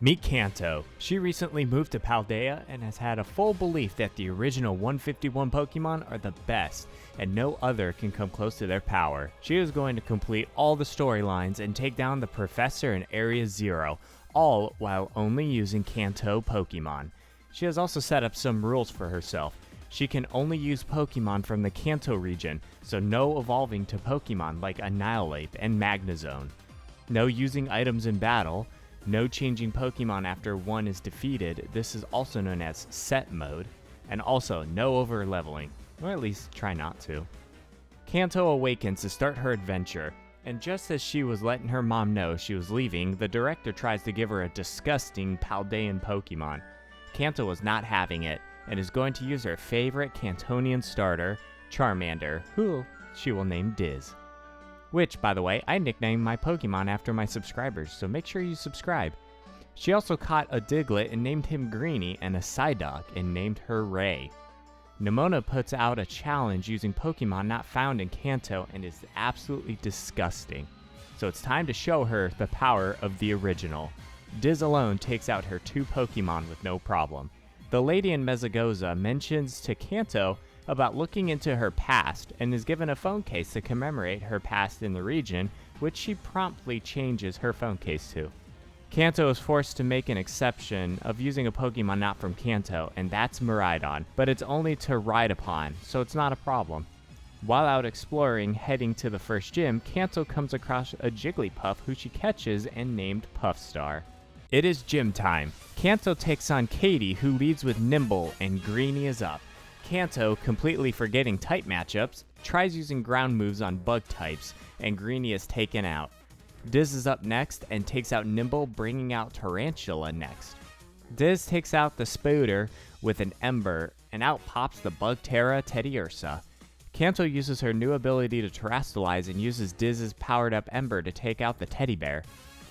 Meet Kanto. She recently moved to Paldea and has had a full belief that the original 151 Pokemon are the best, and no other can come close to their power. She is going to complete all the storylines and take down the Professor in Area Zero, all while only using Kanto Pokemon. She has also set up some rules for herself. She can only use Pokemon from the Kanto region, so no evolving to Pokemon like Annihilate and Magnezone. No using items in battle. No changing Pokemon after one is defeated, this is also known as set mode, and also no over leveling, or at least try not to. Kanto awakens to start her adventure, and just as she was letting her mom know she was leaving, the director tries to give her a disgusting Paldean Pokemon. Kanto was not having it, and is going to use her favorite Kantonian starter, Charmander, who she will name Diz. Which, by the way, I nicknamed my Pokemon after my subscribers, so make sure you subscribe. She also caught a Diglett and named him Greenie, and a Psyduck and named her Ray. Nemona puts out a challenge using Pokemon not found in Kanto and is absolutely disgusting. So it's time to show her the power of the original. Diz alone takes out her 2 Pokemon with no problem. The lady in Mesagoza mentions to Kanto about looking into her past and is given a phone case to commemorate her past in the region, which she promptly changes her phone case to. Kanto is forced to make an exception of using a Pokemon not from Kanto, and that's Miraidon, but it's only to ride upon, so it's not a problem. While out exploring, heading to the first gym, Kanto comes across a Jigglypuff who she catches and named Puffstar. It is gym time. Kanto takes on Katie, who leads with Nimble, and Greenie is up. Kanto, completely forgetting type matchups, tries using ground moves on bug types, and Greenie is taken out. Diz is up next and takes out Nimble, bringing out Tarantula next. Diz takes out the Spooter with an Ember, and out pops the Bugterra Teddiursa. Kanto uses her new ability to Terastallize and uses Diz's powered up Ember to take out the Teddy Bear.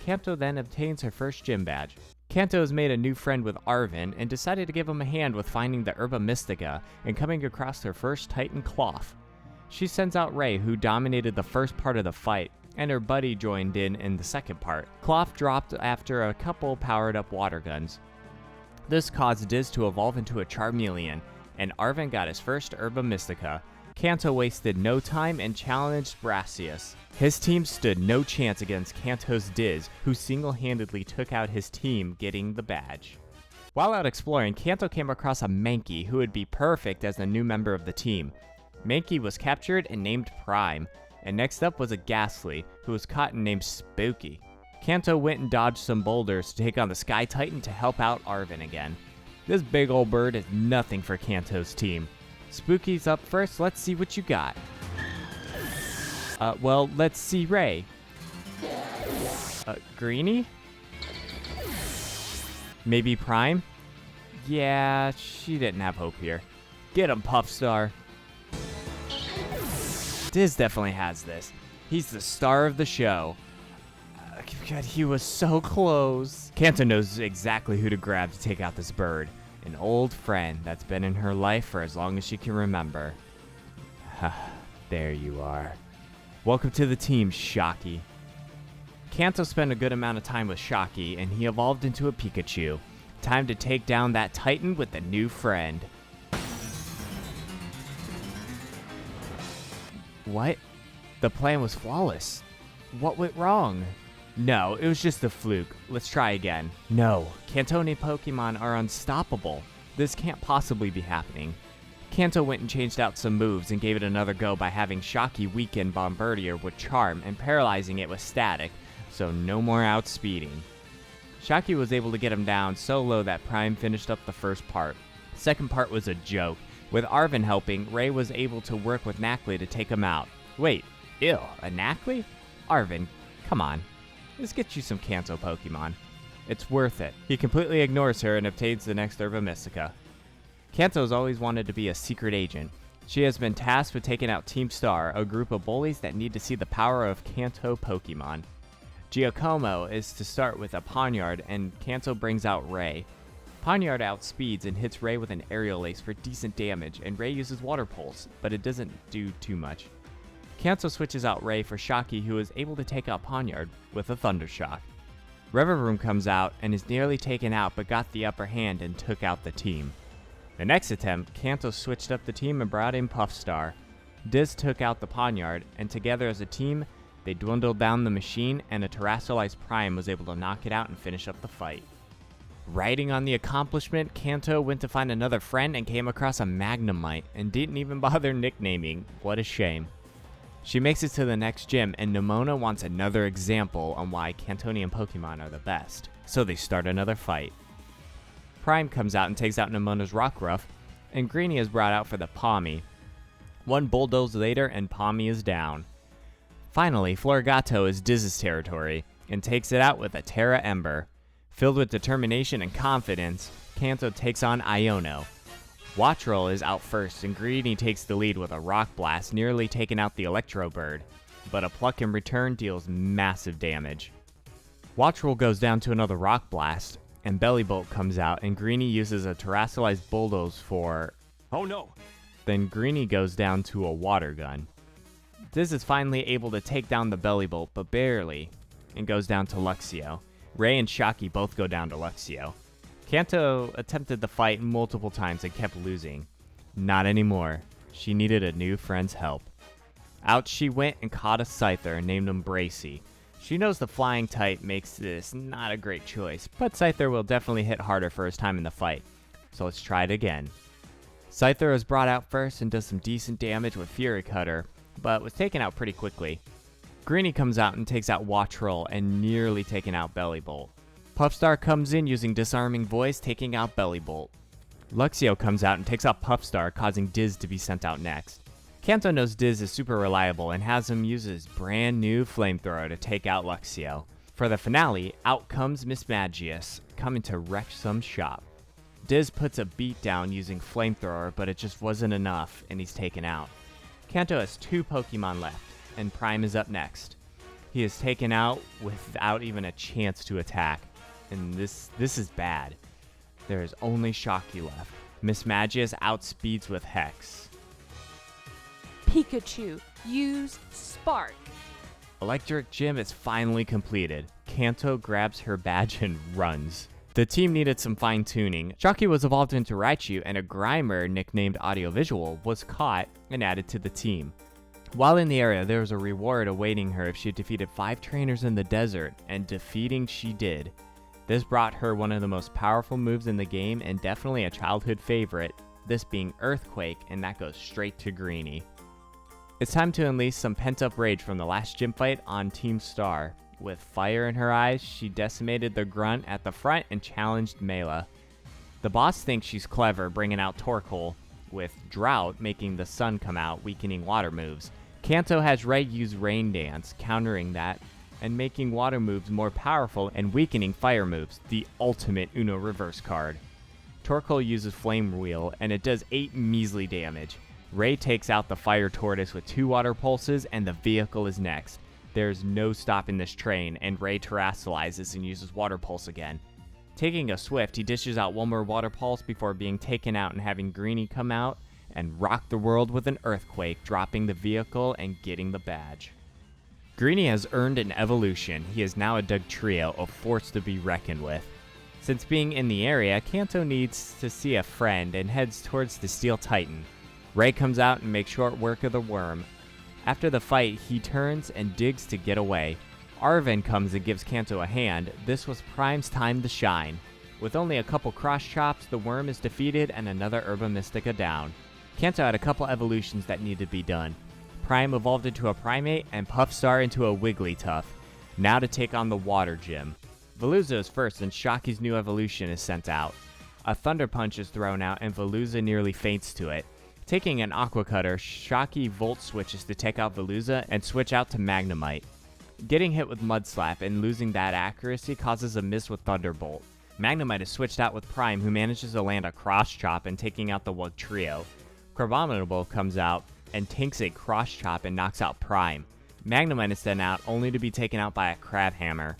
Kanto then obtains her first gym badge. Kanto has made a new friend with Arven and decided to give him a hand with finding the Herba Mystica and coming across her first Titan Cloth. She sends out Ray, who dominated the first part of the fight, and her buddy joined in the second part. Cloth dropped after a couple powered up water guns. This caused Diz to evolve into a Charmeleon, and Arven got his first Herba Mystica. Kanto wasted no time and challenged Brassius. His team stood no chance against Kanto's Diz, who single-handedly took out his team, getting the badge. While out exploring, Kanto came across a Mankey who would be perfect as a new member of the team. Mankey was captured and named Prime, and next up was a Ghastly, who was caught and named Spooky. Kanto went and dodged some boulders to take on the Sky Titan to help out Arven again. This big old bird is nothing for Kanto's team. Spooky's up first, let's see what you got. Well, let's see Ray. Greenie? Maybe Prime? Yeah, she didn't have hope here. Get him, Puffstar. Diz definitely has this. He's the star of the show. God, he was so close. Kanto knows exactly who to grab to take out this bird. An old friend that's been in her life for as long as she can remember. There you are. Welcome to the team, Shocky. Kanto spent a good amount of time with Shocky, and he evolved into a Pikachu. Time to take down that Titan with a new friend. What? The plan was flawless. What went wrong? No, it was just a fluke. Let's try again. No, Kantonian Pokemon are unstoppable. This can't possibly be happening. Kanto went and changed out some moves and gave it another go by having Shocky weaken Bombardier with Charm and paralyzing it with Static, so no more outspeeding. Shocky was able to get him down so low that Prime finished up the first part. Second part was a joke. With Arven helping, Ray was able to work with Knackley to take him out. Wait, ew, a Knackley? Arven, come on. Let's get you some Kanto Pokemon. It's worth it. He completely ignores her and obtains the next Herba Mystica. Kanto's always wanted to be a secret agent. She has been tasked with taking out Team Star, a group of bullies that need to see the power of Kanto Pokemon. Giacomo is to start with a Poniard, and Kanto brings out Ray. Poniard outspeeds and hits Ray with an Aerial Ace for decent damage, and Ray uses Water Pulse, but it doesn't do too much. Kanto switches out Ray for Shocky, who is able to take out Poniard with a Thunder Shock. Reverum comes out and is nearly taken out but got the upper hand and took out the team. The next attempt, Kanto switched up the team and brought in Puffstar. Diz took out the Poniard, and together as a team, they dwindled down the machine, and a terrestrialized Prime was able to knock it out and finish up the fight. Riding on the accomplishment, Kanto went to find another friend and came across a Magnemite, and didn't even bother nicknaming. What a shame. She makes it to the next gym, and Nemona wants another example on why Kantonian Pokemon are the best, so they start another fight. Prime comes out and takes out Nemona's Rockruff, and Greenie is brought out for the Pawmi. One bulldoze later, and Pawmi is down. Finally, Florigato is Diz's territory, and takes it out with a Terra Ember. Filled with determination and confidence, Kanto takes on Iono. Wattrel is out first, and Greenie takes the lead with a Rock Blast, nearly taking out the Electro Bird, but a Pluck in return deals massive damage. Wattrel goes down to another Rock Blast, and Bellybolt comes out, and Greenie uses a Terrestrialized Bulldoze for... Oh no! Then Greenie goes down to a Water Gun. Diz is finally able to take down the Bellybolt, but barely, and goes down to Luxio. Ray and Shocky both go down to Luxio. Kanto attempted the fight multiple times and kept losing. Not anymore. She needed a new friend's help. Out she went and caught a Scyther and named him Bracy. She knows the flying type makes this not a great choice, but Scyther will definitely hit harder for his time in the fight. So let's try it again. Scyther is brought out first and does some decent damage with Fury Cutter, but was taken out pretty quickly. Greenie comes out and takes out Wattrel and nearly taken out Bellybolt. Puffstar comes in using Disarming Voice, taking out Bellybolt. Luxio comes out and takes out Puffstar, causing Diz to be sent out next. Kanto knows Diz is super reliable and has him use his brand new Flamethrower to take out Luxio. For the finale, out comes Mismagius, coming to wreck some shop. Diz puts a beat down using Flamethrower, but it just wasn't enough, and he's taken out. Kanto has 2 Pokemon left, and Prime is up next. He is taken out without even a chance to attack, and this is bad. There is only Shocky left. Mismagius outspeeds with Hex. Pikachu, use Spark. Electric Gym is finally completed. Kanto grabs her badge and runs. The team needed some fine-tuning. Shocky was evolved into Raichu, and a Grimer nicknamed Audiovisual was caught and added to the team. While in the area, there was a reward awaiting her if she defeated 5 trainers in the desert, and defeating she did. This brought her one of the most powerful moves in the game and definitely a childhood favorite, this being Earthquake, and that goes straight to Greenie. It's time to unleash some pent-up rage from the last gym fight on Team Star. With fire in her eyes, she decimated the grunt at the front and challenged Mela. The boss thinks she's clever, bringing out Torkoal, with Drought making the sun come out, weakening water moves. Kanto has Ray use Rain Dance, countering that, and making water moves more powerful and weakening fire moves, the ultimate Uno reverse card. Torkoal uses Flame Wheel, and it does 8 measly damage. Ray takes out the Fire Tortoise with 2 water pulses, and the vehicle is next. There's no stopping this train, and Ray terrestrializes and uses Water Pulse again. Taking a Swift, he dishes out one more Water Pulse before being taken out and having Greenie come out and rock the world with an Earthquake, dropping the vehicle and getting the badge. Greenie has earned an evolution. He is now a Dugtrio, a force to be reckoned with. Since being in the area, Kanto needs to see a friend and heads towards the Steel Titan. Ray comes out and makes short work of the worm. After the fight, he turns and digs to get away. Arven comes and gives Kanto a hand. This was Prime's time to shine. With only a couple cross chops, the worm is defeated and another Herba Mystica down. Kanto had a couple evolutions that needed to be done. Prime evolved into a Primate and Puffstar into a Wigglytuff. Now to take on the Water Gym. Veluza is first and Shocky's new evolution is sent out. A Thunder Punch is thrown out and Veluza nearly faints to it. Taking an Aqua Cutter, Shocky Volt switches to take out Veluza and switch out to Magnemite. Getting hit with Mud Slap and losing that accuracy causes a miss with Thunderbolt. Magnemite is switched out with Prime, who manages to land a Cross Chop and taking out the Wugtrio. Crabominable comes out and tanks a Cross Chop and knocks out Prime. Magnemite is sent out only to be taken out by a Crabhammer.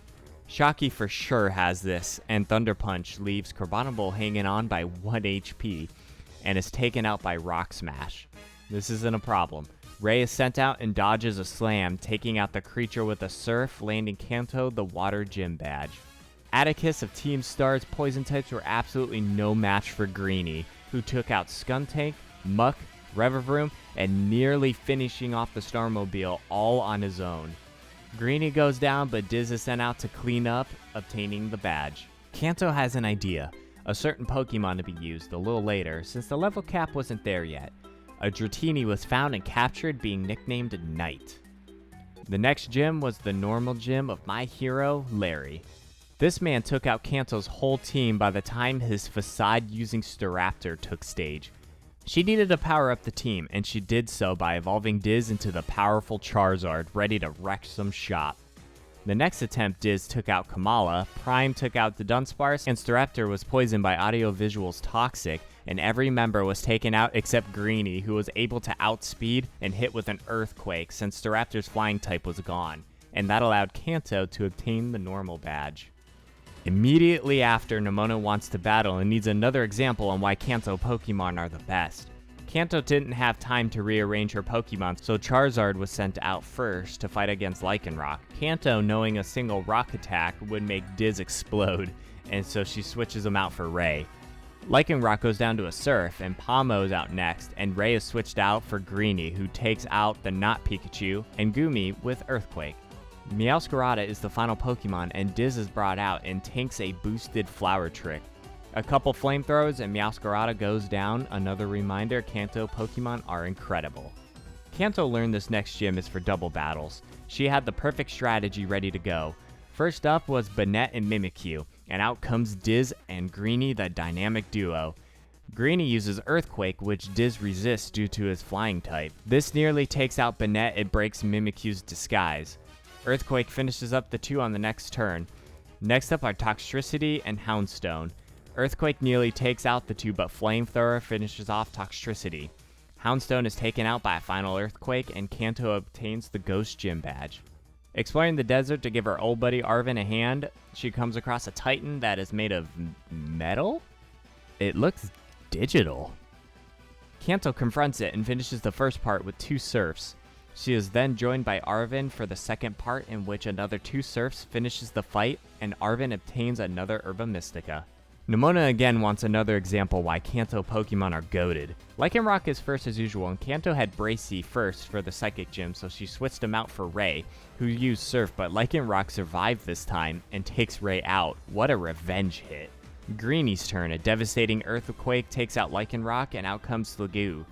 Shocky for sure has this, and Thunder Punch leaves Crabominable hanging on by 1 HP. And is taken out by Rock Smash. This isn't a problem. Ray is sent out and dodges a slam, taking out the creature with a Surf, landing Kanto the Water Gym badge. Atticus of Team Star's poison types were absolutely no match for Greenie, who took out Skuntank, Muck, Revavroom, and nearly finishing off the Starmobile all on his own. Greenie goes down, but Diz is sent out to clean up, obtaining the badge. Kanto has an idea, a certain Pokemon to be used a little later, since the level cap wasn't there yet. A Dratini was found and captured, being nicknamed Knight. The next gym was the normal gym of my hero, Larry. This man took out Kanto's whole team by the time his facade-using Staraptor took stage. She needed to power up the team, and she did so by evolving Diz into the powerful Charizard, ready to wreck some shop. The next attempt, Diz took out Kamala, Prime took out the Dunsparce, and Staraptor was poisoned by Audiovisual's Toxic, and every member was taken out except Greenie, who was able to outspeed and hit with an Earthquake since Staraptor's flying type was gone, and that allowed Kanto to obtain the normal badge. Immediately after, Nemona wants to battle and needs another example on why Kanto Pokemon are the best. Kanto didn't have time to rearrange her Pokemon, so Charizard was sent out first to fight against Lycanroc. Kanto, knowing a single rock attack would make Diz explode, and so she switches him out for Ray. Lycanroc goes down to a Surf, and Pamo is out next, and Ray is switched out for Greenie, who takes out the not Pikachu, and Gumi with Earthquake. Meowscarada is the final Pokemon, and Diz is brought out and tanks a boosted Flower Trick. A couple flamethrowers and Meowscarada goes down, another reminder Kanto Pokemon are incredible. Kanto learned this next gym is for double battles. She had the perfect strategy ready to go. First up was Banette and Mimikyu, and out comes Diz and Greenie, the dynamic duo. Greenie uses Earthquake, which Diz resists due to his flying type. This nearly takes out Banette and breaks Mimikyu's disguise. Earthquake finishes up the two on the next turn. Next up are Toxtricity and Houndstone. Earthquake nearly takes out the two, but Flamethrower finishes off Toxtricity. Houndstone is taken out by a final Earthquake, and Kanto obtains the Ghost Gym badge. Exploring the desert to give her old buddy Arven a hand, she comes across a Titan that is made of metal? It looks digital. Kanto confronts it and finishes the first part with two Surfs. She is then joined by Arven for the second part, in which another two Surfs finishes the fight, and Arven obtains another Herba Mystica. Nemona again wants another example why Kanto Pokemon are goated. Lycanroc is first as usual, and Kanto had Bracy first for the Psychic Gym, so she switched him out for Ray, who used Surf, but Lycanroc survived this time and takes Ray out. What a revenge hit. Greenie's turn. A devastating Earthquake takes out Lycanroc, and out comes Sliggoo.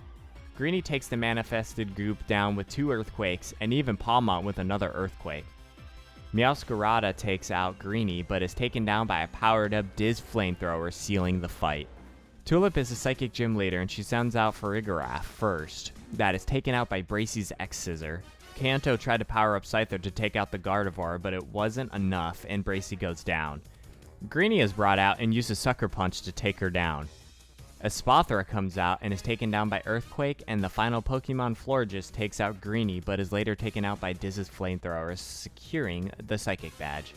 Greenie takes the manifested group down with two Earthquakes, and even Palmont with another Earthquake. Meowscarada takes out Greenie, but is taken down by a powered-up Diz Flamethrower, sealing the fight. Tulip is a Psychic Gym leader, and she sends out Farigiraf first. That is taken out by Bracy's X-Scissor. Kanto tried to power up Scyther to take out the Gardevoir, but it wasn't enough, and Bracy goes down. Greenie is brought out and uses Sucker Punch to take her down. Espathra comes out and is taken down by Earthquake, and the final Pokemon Florges takes out Greenie, but is later taken out by Diz's Flamethrower, securing the Psychic Badge.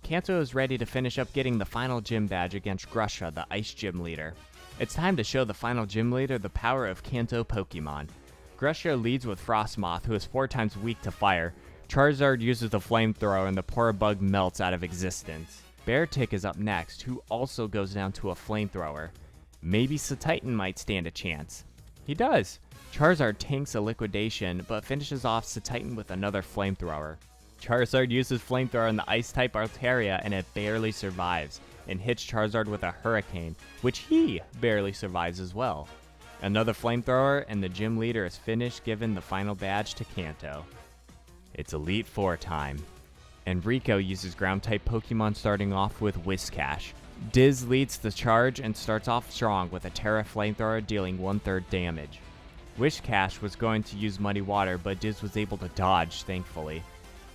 Kanto is ready to finish up getting the final gym badge against Grusha, the Ice Gym leader. It's time to show the final gym leader the power of Kanto Pokemon. Grusha leads with Frostmoth, who is 4 times weak to fire. Charizard uses the Flamethrower, and the Porabug melts out of existence. Beartic is up next, who also goes down to a Flamethrower. Maybe Satitan might stand a chance. He does. Charizard tanks a Liquidation, but finishes off Satitan with another Flamethrower. Charizard uses Flamethrower on the Ice-type Altaria, and it barely survives, and hits Charizard with a Hurricane, which he barely survives as well. Another Flamethrower, and the gym leader is finished, giving the final badge to Kanto. It's Elite Four time. Enrico uses Ground-type Pokemon, starting off with Whiscash. Diz leads the charge and starts off strong with a Terra Flamethrower, dealing 1/3 damage. Whiscash was going to use Muddy Water, but Diz was able to dodge, thankfully.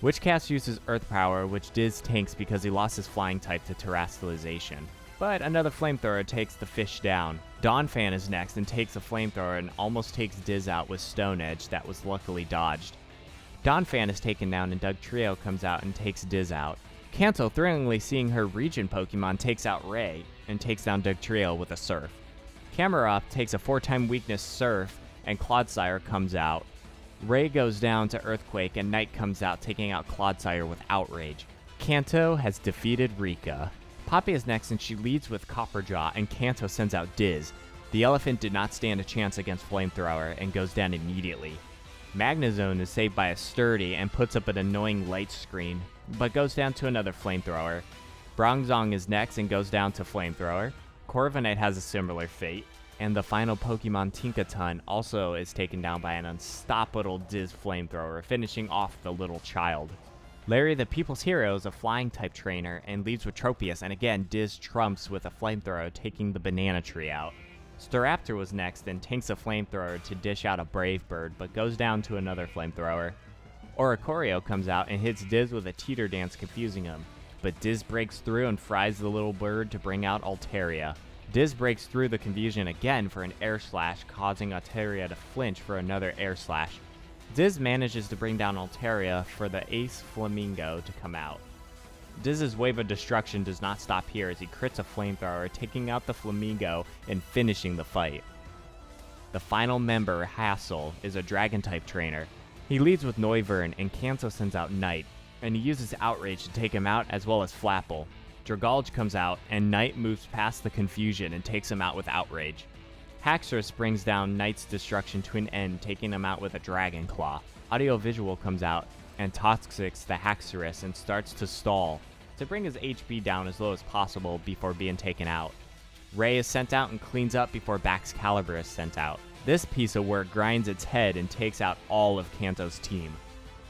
Whiscash uses Earth Power, which Diz tanks because he lost his flying type to Terastallization. But another Flamethrower takes the fish down. Donphan is next and takes a Flamethrower and almost takes Diz out with Stone Edge that was luckily dodged. Donphan is taken down, and Dugtrio comes out and takes Diz out. Kanto, thrillingly seeing her region Pokemon, takes out Ray and takes down Dugtrio with a Surf. Camerupt takes a 4-time weakness Surf, and Clodsire comes out. Ray goes down to Earthquake, and Knight comes out, taking out Clodsire with Outrage. Kanto has defeated Rika. Poppy is next and she leads with Copperjaw and Kanto sends out Diz. The elephant did not stand a chance against Flamethrower and goes down immediately. Magnezone is saved by a Sturdy and puts up an annoying light screen, but goes down to another Flamethrower. Bronzong is next and goes down to Flamethrower. Corviknight has a similar fate. And the final Pokemon Tinkaton also is taken down by an unstoppable Diz Flamethrower, finishing off the little child. Larry the People's Hero is a flying type trainer and leads with Tropius, and again Diz trumps with a Flamethrower, taking the Banana Tree out. Staraptor was next and tanks a Flamethrower to dish out a Brave Bird, but goes down to another Flamethrower. Oricorio comes out and hits Diz with a Teeter Dance, confusing him, but Diz breaks through and fries the little bird to bring out Altaria. Diz breaks through the confusion again for an Air Slash, causing Altaria to flinch for another Air Slash. Diz manages to bring down Altaria for the Ace Flamingo to come out. Diz's Wave of Destruction does not stop here as he crits a Flamethrower, taking out the Flamingo and finishing the fight. The final member, Hassel, is a Dragon-type trainer. He leads with Noivern and Kanto sends out Knight, and he uses Outrage to take him out as well as Flapple. Dragalge comes out, and Knight moves past the confusion and takes him out with Outrage. Haxorus brings down Knight's destruction to an end, taking him out with a Dragon Claw. Audiovisual comes out and Toxics the Haxorus and starts to stall to bring his HP down as low as possible before being taken out. Ray is sent out and cleans up before Baxcalibur is sent out. This piece of work grinds its head and takes out all of Kanto's team.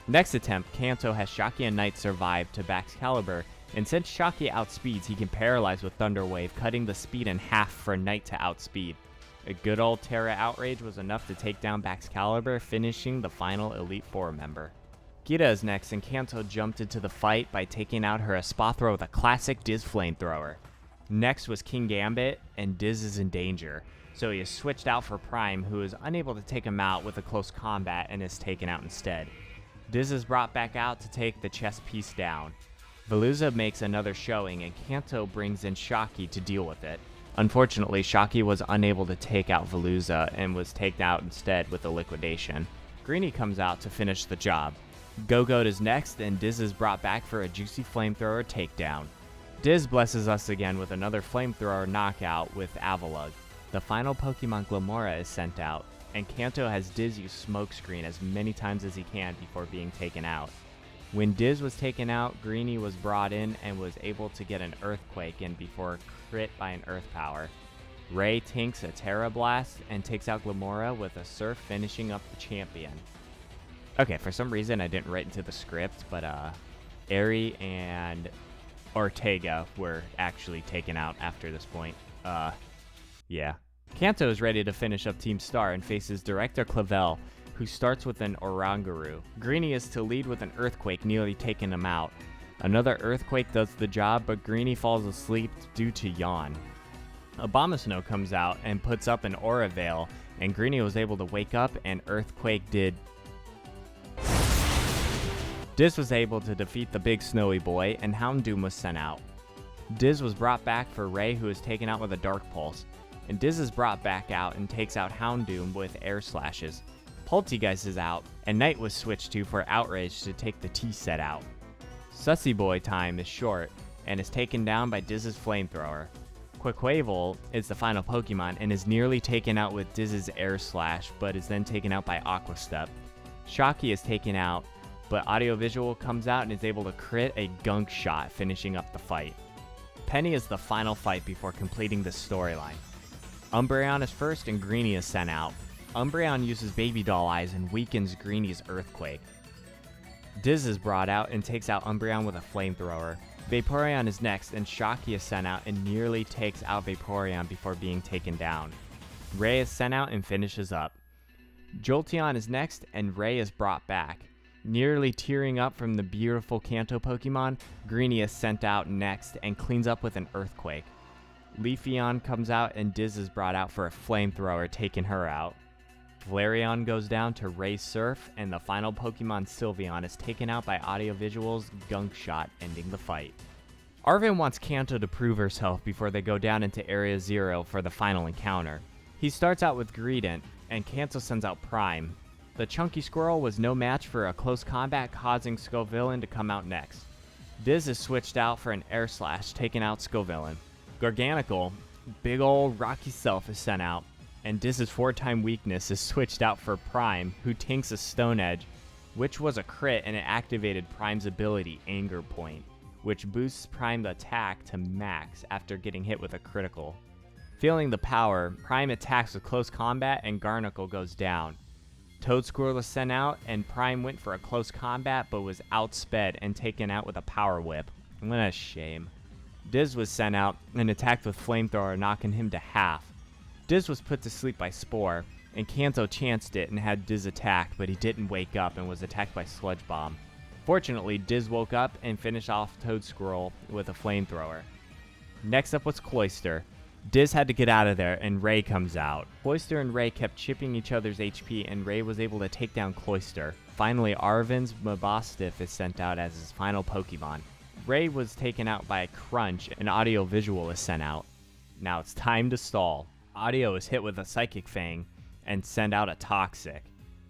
Next attempt, Kanto has Shocky and Knight survive to Baxcalibur, and since Shocky outspeeds, he can paralyze with Thunder Wave, cutting the speed in half for Knight to outspeed. A good old Terra Outrage was enough to take down Baxcalibur, finishing the final Elite Four member. Gita is next, and Kanto jumped into the fight by taking out her Espathra with a classic Diz Flamethrower. Next was King Gambit, and Diz is in danger, so he is switched out for Prime, who is unable to take him out with a close combat and is taken out instead. Diz is brought back out to take the chess piece down. Veluza makes another showing, and Kanto brings in Shocky to deal with it. Unfortunately, Shocky was unable to take out Veluza and was taken out instead with a liquidation. Greenie comes out to finish the job. Gogoat is next, and Diz is brought back for a juicy Flamethrower takedown. Diz blesses us again with another Flamethrower knockout with Avalugg. The final Pokemon Glamora is sent out, and Kanto has Diz use Smokescreen as many times as he can before being taken out. When Diz was taken out, Greenie was brought in and was able to get an Earthquake in before crit by an Earth Power. Ray tanks a Terra Blast and takes out Glamora with a Surf, finishing up the champion. Okay, for some reason I didn't write into the script, but Eri and Ortega were actually taken out after this point. Yeah. Kanto is ready to finish up Team Star and faces Director Clavel, who starts with an Oranguru. Greenie is to lead with an Earthquake, nearly taking him out. Another Earthquake does the job, but Greenie falls asleep due to yawn. Abomasnow comes out and puts up an Aura Veil, and Greenie was able to wake up and Earthquake did. Diz was able to defeat the big snowy boy, and Houndoom was sent out. Diz was brought back for Ray, who is taken out with a Dark Pulse, and Diz is brought back out and takes out Houndoom with Air Slashes. Poltegeist is out, and Knight was switched to for Outrage to take the T-set out. Sussy Boy time is short, and is taken down by Diz's Flamethrower. Quaquaval is the final Pokemon, and is nearly taken out with Diz's Air Slash, but is then taken out by Aqua Step. Shocky is taken out, but Audiovisual comes out and is able to crit a Gunk Shot, finishing up the fight. Penny is the final fight before completing the storyline. Umbreon is first, and Greenie is sent out. Umbreon uses Baby Doll Eyes and weakens Greenie's Earthquake. Diz is brought out and takes out Umbreon with a Flamethrower. Vaporeon is next, and Shocky is sent out and nearly takes out Vaporeon before being taken down. Ray is sent out and finishes up. Jolteon is next, and Ray is brought back. Nearly tearing up from the beautiful Kanto Pokemon, Greenie is sent out next and cleans up with an Earthquake. Leafeon comes out and Diz is brought out for a Flamethrower, taking her out. Flareon goes down to Ray Surf, and the final Pokemon Sylveon is taken out by Audiovisual's Gunk Shot, ending the fight. Arven wants Kanto to prove herself before they go down into Area 0 for the final encounter. He starts out with Greedent, and Kanto sends out Prime. The Chunky Squirrel was no match for a close combat, causing Scovillain to come out next. Diz is switched out for an air slash, taking out Scovillain. Garganical, big ol' Rocky Self, is sent out, and Diz's 4-time weakness is switched out for Prime, who tanks a Stone Edge, which was a crit, and it activated Prime's ability, Anger Point, which boosts Prime's attack to max after getting hit with a critical. Feeling the power, Prime attacks with close combat and Garnicle goes down. Toadsquirrel is sent out, and Prime went for a close combat but was outsped and taken out with a power whip. What a shame. Diz was sent out and attacked with Flamethrower, knocking him to half. Diz was put to sleep by Spore, and Kanto chanced it and had Diz attacked, but he didn't wake up and was attacked by Sludge Bomb. Fortunately, Diz woke up and finished off Toadsquirrel with a Flamethrower. Next up was Cloyster. Diz had to get out of there, and Ray comes out. Cloyster and Ray kept chipping each other's HP, and Ray was able to take down Cloyster. Finally, Arven's Mabostiff is sent out as his final Pokemon. Ray was taken out by a Crunch, and Audio Visual is sent out. Now it's time to stall. Audio is hit with a Psychic Fang, and send out a Toxic.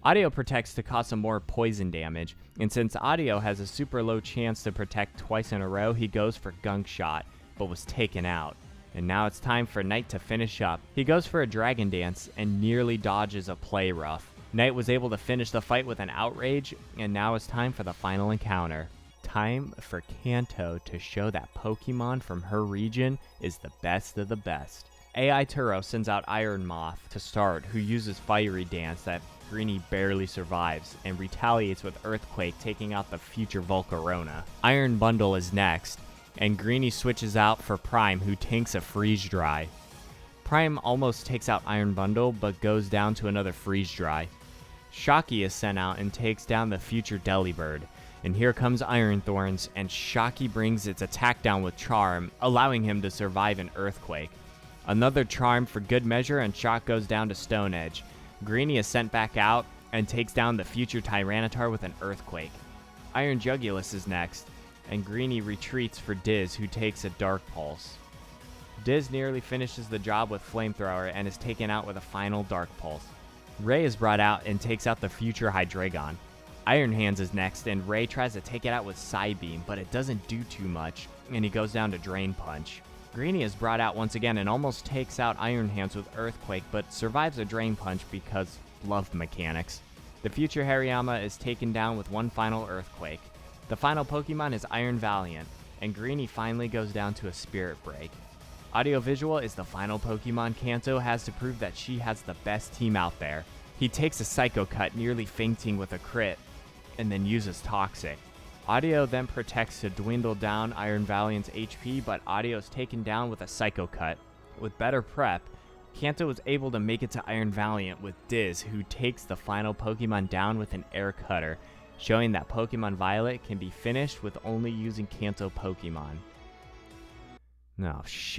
Audio protects to cause some more poison damage, and since Audio has a super low chance to protect twice in a row, he goes for Gunk Shot, but was taken out. And now it's time for Knight to finish up. He goes for a Dragon Dance and nearly dodges a Play Rough. Knight was able to finish the fight with an Outrage, and now it's time for the final encounter. Time for Kanto to show that Pokemon from her region is the best of the best. AI Turo sends out Iron Moth to start, who uses Fiery Dance that Greenie barely survives, and retaliates with Earthquake, taking out the future Volcarona. Iron Bundle is next, and Greenie switches out for Prime, who tanks a Freeze Dry. Prime almost takes out Iron Bundle, but goes down to another Freeze Dry. Shocky is sent out and takes down the future Delibird. And here comes Iron Thorns, and Shocky brings its attack down with Charm, allowing him to survive an Earthquake. Another Charm for good measure, and Shock goes down to Stone Edge. Greenie is sent back out and takes down the future Tyranitar with an Earthquake. Iron Jugulus is next, and Greenie retreats for Diz, who takes a Dark Pulse. Diz nearly finishes the job with Flamethrower and is taken out with a final Dark Pulse. Ray is brought out and takes out the future Hydreigon. Iron Hands is next, and Ray tries to take it out with Psybeam, but it doesn't do too much, and he goes down to Drain Punch. Greenie is brought out once again and almost takes out Iron Hands with Earthquake, but survives a Drain Punch because love mechanics. The future Hariyama is taken down with one final Earthquake. The final Pokemon is Iron Valiant, and Greenie finally goes down to a Spirit Break. Audio Visual is the final Pokemon Kanto has to prove that she has the best team out there. He takes a Psycho Cut, nearly fainting with a crit, and then uses Toxic. Audio then protects to dwindle down Iron Valiant's HP, but Audio is taken down with a Psycho Cut. With better prep, Kanto was able to make it to Iron Valiant with Diz, who takes the final Pokemon down with an Air Cutter, showing that Pokemon Violet can be finished with only using Kanto Pokemon. Oh shit.